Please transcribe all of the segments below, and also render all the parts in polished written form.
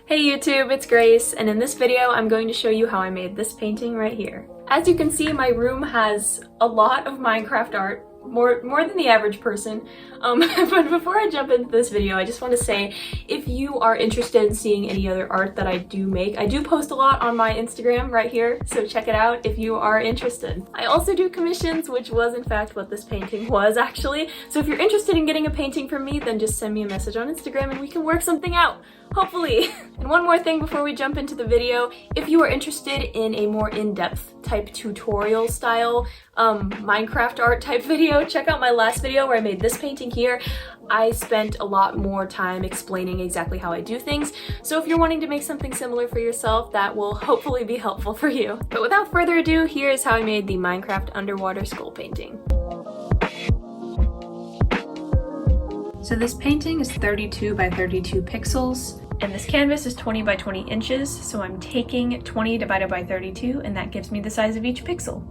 Hey YouTube, it's Grace, and in this video I'm going to show you how I made this painting right here. As you can see, my room has a lot of Minecraft art, more than the average person. But before I jump into this video, I just want to say, if you are interested in seeing any other art that I do make, I do post a lot on my Instagram right here, so check it out if you are interested. I also do commissions, which was in fact what this painting was actually. So if you're interested in getting a painting from me, then just send me a message on Instagram and we can work something out. Hopefully. And one more thing before we jump into the video, if you are interested in a more in-depth type tutorial style Minecraft art type video, check out my last video where I made this painting here. I spent a lot more time explaining exactly how I do things, so if you're wanting to make something similar for yourself, that will hopefully be helpful for you. But without further ado, here's how I made the Minecraft underwater skull painting. So this painting is 32 by 32 pixels, and this canvas is 20 by 20 inches, so I'm taking 20 divided by 32, and that gives me the size of each pixel.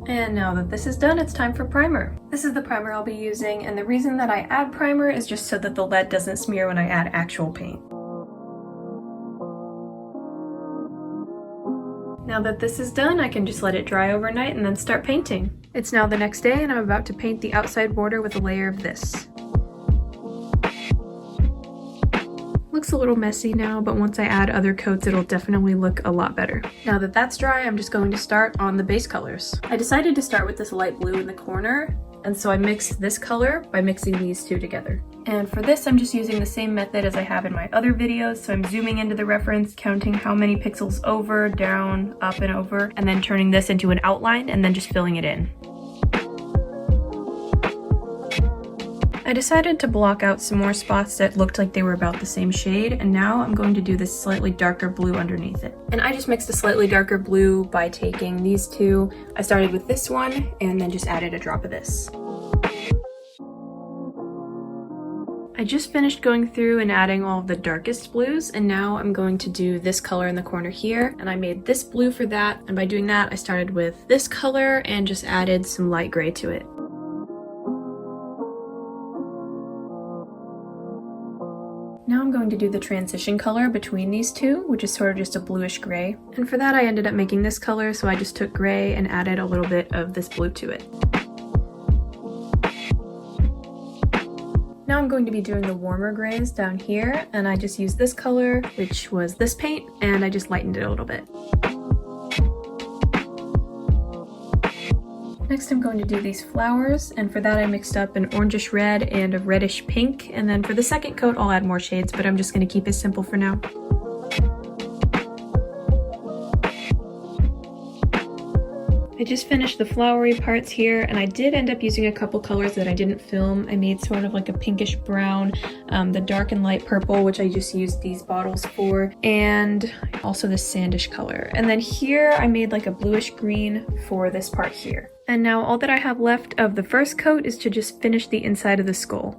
And now that this is done, it's time for primer. This is the primer I'll be using, and the reason that I add primer is just so that the lead doesn't smear when I add actual paint. Now that this is done, I can just let it dry overnight and then start painting. It's now the next day and I'm about to paint the outside border with a layer of this. Looks a little messy now, but once I add other coats, it'll definitely look a lot better. Now that that's dry, I'm just going to start on the base colors. I decided to start with this light blue in the corner, and so I mixed this color by mixing these two together. And for this, I'm just using the same method as I have in my other videos, so I'm zooming into the reference, counting how many pixels over, down, up, and over, and then turning this into an outline, and then just filling it in. I decided to block out some more spots that looked like they were about the same shade, and now I'm going to do this slightly darker blue underneath it. And I just mixed a slightly darker blue by taking these two. I started with this one, and then just added a drop of this. I just finished going through and adding all of the darkest blues, and now I'm going to do this color in the corner here, and I made this blue for that, and by doing that I started with this color and just added some light gray to it. Now I'm going to do the transition color between these two, which is sort of just a bluish gray. And for that I ended up making this color, so I just took gray and added a little bit of this blue to it. Now I'm going to be doing the warmer grays down here, and I just used this color, which was this paint, and I just lightened it a little bit. Next I'm going to do these flowers, and for that I mixed up an orangish red and a reddish pink, and then for the second coat I'll add more shades, but I'm just going to keep it simple for now. I just finished the flowery parts here, and I did end up using a couple colors that I didn't film. I made sort of like a pinkish brown, the dark and light purple, which I just used these bottles for, and also this sandish color. And then here I made like a bluish green for this part here. And now all that I have left of the first coat is to just finish the inside of the skull.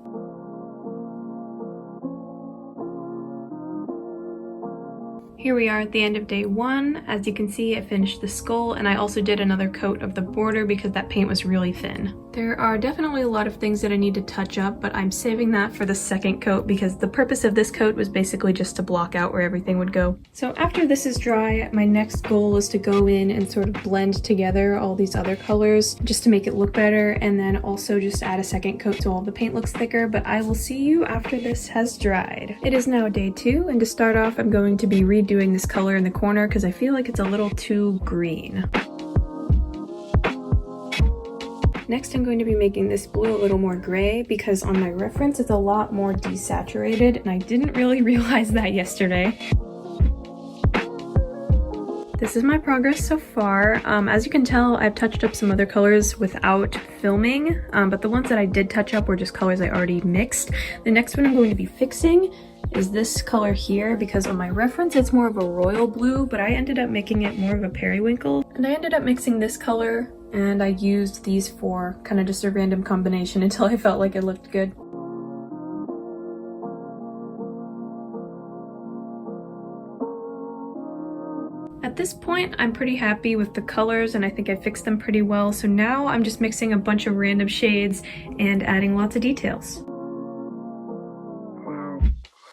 Here we are at the end of day one. As you can see, I finished the skull, and I also did another coat of the border because that paint was really thin. There are definitely a lot of things that I need to touch up, but I'm saving that for the second coat because the purpose of this coat was basically just to block out where everything would go. So after this is dry, my next goal is to go in and sort of blend together all these other colors just to make it look better, and then also just add a second coat so all the paint looks thicker, but I will see you after this has dried. It is now day two, and to start off, I'm going to be redoing this color in the corner because I feel like it's a little too green. Next, I'm going to be making this blue a little more gray because on my reference it's a lot more desaturated, and I didn't really realize that yesterday. This is my progress so far. As you can tell, I've touched up some other colors without filming, but the ones that I did touch up were just colors I already mixed. The next one I'm going to be fixing is this color here because on my reference it's more of a royal blue, but I ended up making it more of a periwinkle. And I ended up mixing this color, and I used these for kind of just a random combination until I felt like it looked good. At this point, I'm pretty happy with the colors and I think I fixed them pretty well, so now I'm just mixing a bunch of random shades and adding lots of details. Wow.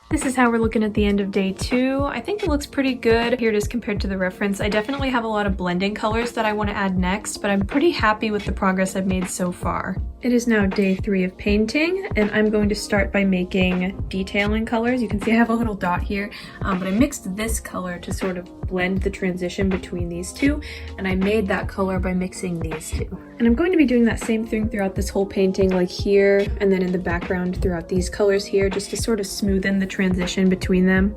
This is how we're looking at the end of day 2. I think it looks pretty good. Here it is compared to the reference. I definitely have a lot of blending colors that I want to add next, but I'm pretty happy with the progress I've made so far. It is now day 3 of painting, and I'm going to start by making detailing colors. You can see I have a little dot here, but I mixed this color to sort of blend the transition between these two, and I made that color by mixing these two. And I'm going to be doing that same thing throughout this whole painting, like here, and then in the background throughout these colors here, just to sort of smoothen the transition between them.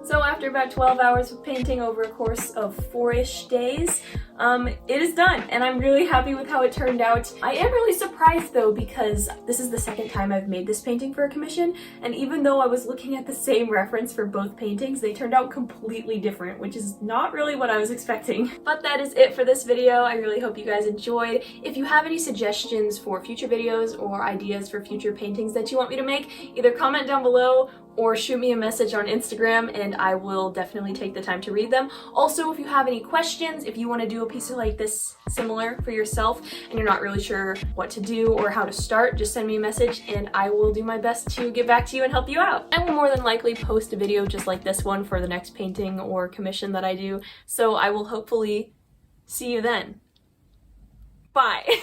So after about 12 hours of painting over a course of 4-ish days, it is done, and I'm really happy with how it turned out. I am really surprised though, because this is the second time I've made this painting for a commission, and even though I was looking at the same reference for both paintings, they turned out completely different, which is not really what I was expecting. But that is it for this video. I really hope you guys enjoyed. If you have any suggestions for future videos or ideas for future paintings that you want me to make, either comment down below or shoot me a message on Instagram, and I will definitely take the time to read them. Also, if you have any questions, if you want to do a piece of like this similar for yourself and you're not really sure what to do or how to start, just send me a message and I will do my best to get back to you and help you out. I will more than likely post a video just like this one for the next painting or commission that I do, so I will hopefully see you then. Bye!